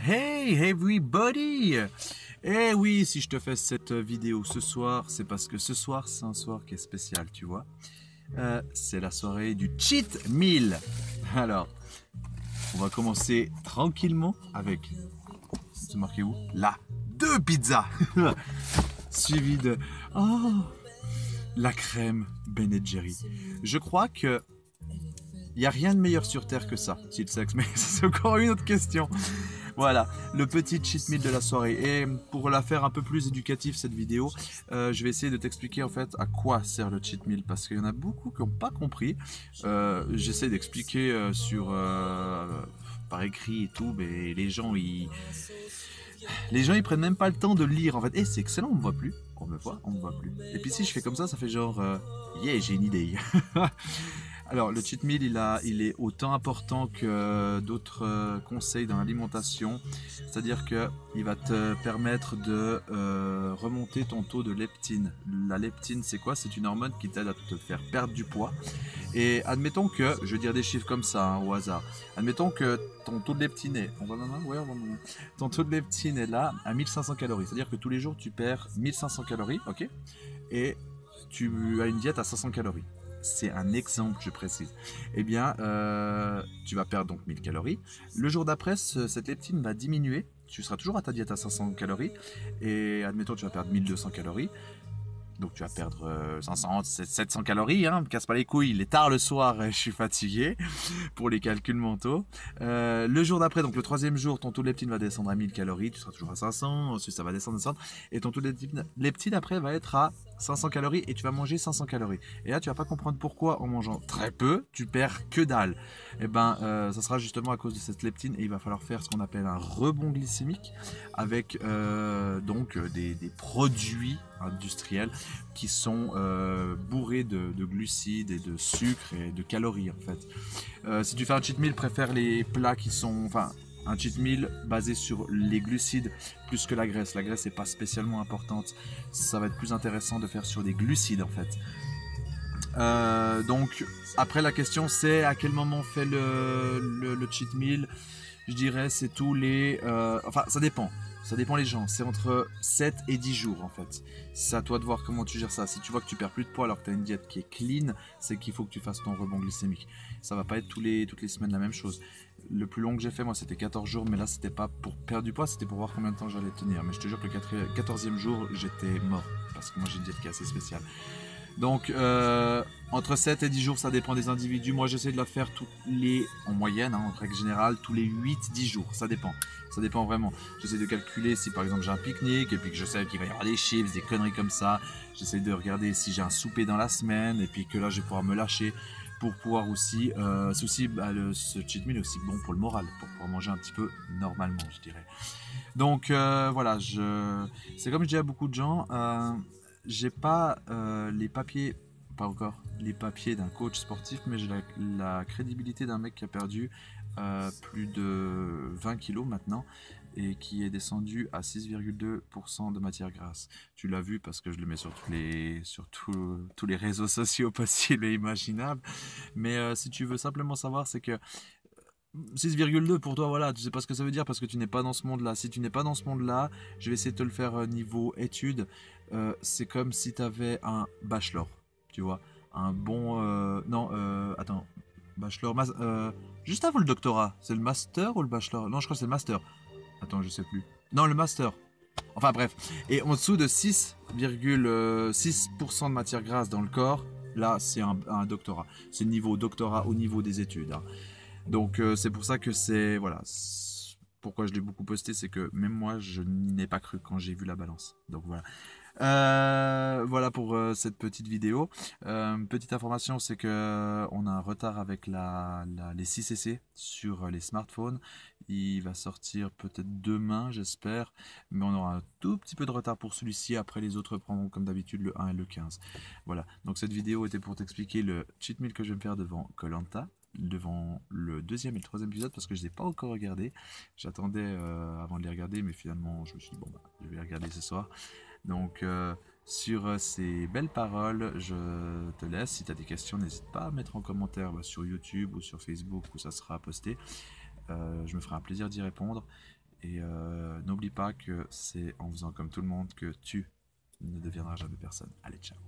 Hey everybody! Eh oui, si je te fais cette vidéo ce soir, c'est parce que ce soir, c'est un soir qui est spécial, tu vois. C'est la soirée du cheat meal. Alors, on va commencer tranquillement avec, c'est marqué où? Là, 2 pizzas! Suivi de, oh, la crème Ben & Jerry. Je crois que il n'y a rien de meilleur sur Terre que ça, si le sexe, mais c'est encore une autre question. Voilà, le petit cheat meal de la soirée. Et pour la faire un peu plus éducative cette vidéo, je vais essayer de t'expliquer en fait à quoi sert le cheat meal. Parce qu'il y en a beaucoup qui n'ont pas compris. J'essaie d'expliquer par écrit et tout, mais les gens ils prennent même pas le temps de lire en fait. Et c'est excellent, on me voit plus. On me voit, on me voit plus. Et puis si je fais comme ça fait genre, yeah, j'ai une idée. Alors, le cheat meal, il est autant important que d'autres conseils dans l'alimentation. C'est-à-dire qu'il va te permettre de remonter ton taux de leptine. La leptine, c'est quoi? C'est une hormone qui t'aide à te faire perdre du poids. Et admettons que, je vais dire des chiffres comme ça, hein, au hasard. Admettons que ton taux de leptine est, ton taux de leptine est là à 1500 calories. C'est-à-dire que tous les jours, tu perds 1500 calories, ok? Et tu as une diète à 500 calories. C'est un exemple, je précise. Eh bien, tu vas perdre donc 1000 calories. Le jour d'après, cette leptine va diminuer. Tu seras toujours à ta diète à 500 calories. Et admettons, tu vas perdre 1200 calories. Donc tu vas perdre 500, 700 calories, hein, me casse pas les couilles, il est tard le soir et je suis fatigué pour les calculs mentaux. Le jour d'après, donc le troisième jour, ton taux de leptine va descendre à 1000 calories, tu seras toujours à 500, ensuite ça va descendre, et ton taux de leptine après va être à 500 calories et tu vas manger 500 calories. Et là tu vas pas comprendre pourquoi en mangeant très peu, tu perds que dalle. Et ben ça sera justement à cause de cette leptine et il va falloir faire ce qu'on appelle un rebond glycémique avec donc des produits industriels qui sont bourrés de glucides et de sucre et de calories en fait. Si tu fais un cheat meal, préfère les plats qui sont, enfin, un cheat meal basé sur les glucides plus que la graisse. La graisse n'est pas spécialement importante. Ça va être plus intéressant de faire sur des glucides en fait. Donc après la question c'est à quel moment on fait le cheat meal. Je dirais c'est tous les... enfin ça dépend. Ça dépend les gens. C'est entre 7 et 10 jours en fait. C'est à toi de voir comment tu gères ça. Si tu vois que tu perds plus de poids alors que tu as une diète qui est clean, c'est qu'il faut que tu fasses ton rebond glycémique. Ça va pas être toutes les semaines la même chose. Le plus long que j'ai fait moi c'était 14 jours, mais là c'était pas pour perdre du poids, c'était pour voir combien de temps j'allais tenir. Mais je te jure que le 14e jour j'étais mort. Parce que moi j'ai une diète qui est assez spéciale. Donc entre 7 et 10 jours, ça dépend des individus. Moi j'essaie de la faire en moyenne, hein, en règle générale, tous les 8-10 jours. Ça dépend vraiment. J'essaie de calculer si par exemple j'ai un pique-nique et puis que je sais qu'il va y avoir des chips, des conneries comme ça. J'essaie de regarder si j'ai un souper dans la semaine et puis que là je vais pouvoir me lâcher pour pouvoir aussi, c'est aussi ce cheat meal est aussi bon pour le moral, pour pouvoir manger un petit peu normalement, je dirais. Donc voilà, c'est comme je dis à beaucoup de gens, j'ai pas les papiers, pas encore, les papiers d'un coach sportif, mais j'ai la crédibilité d'un mec qui a perdu plus de 20 kilos maintenant et qui est descendu à 6,2% de matière grasse. Tu l'as vu parce que je le mets sur tous les réseaux sociaux possibles et imaginables. Mais si tu veux simplement savoir, c'est que 6,2 pour toi, voilà, tu sais pas ce que ça veut dire parce que tu n'es pas dans ce monde-là. Si tu n'es pas dans ce monde-là, je vais essayer de te le faire niveau études. C'est comme si tu avais un bachelor, tu vois. Un bon... non, attends. Bachelor... juste avant le doctorat, c'est le master ou le bachelor? Non, je crois que c'est le master. Attends, je sais plus. Non, le master. Enfin bref. Et en dessous de 6,6% de matière grasse dans le corps, là, c'est un doctorat. C'est le niveau doctorat au niveau des études, hein. Donc c'est pour ça que c'est... Voilà. Pourquoi je l'ai beaucoup posté, c'est que même moi, je n'y ai pas cru quand j'ai vu la balance. Donc voilà. Voilà pour cette petite vidéo. Petite information, c'est que on a un retard avec les 6CC sur les smartphones. Il va sortir peut-être demain, j'espère, mais on aura un tout petit peu de retard pour celui-ci. Après, les autres prendront comme d'habitude le 1 et le 15. Voilà. Donc cette vidéo était pour t'expliquer le cheat meal que je vais me faire devant koh devant le deuxième et le troisième épisode parce que je ne les ai pas encore regardés. J'attendais avant de les regarder, mais finalement je me suis dit bon bah je vais les regarder ce soir. Donc sur ces belles paroles, je te laisse. Si tu as des questions, n'hésite pas à mettre en commentaire sur YouTube ou sur Facebook où ça sera posté. Je me ferai un plaisir d'y répondre. Et n'oublie pas que c'est en faisant comme tout le monde que tu ne deviendras jamais personne. Allez, ciao.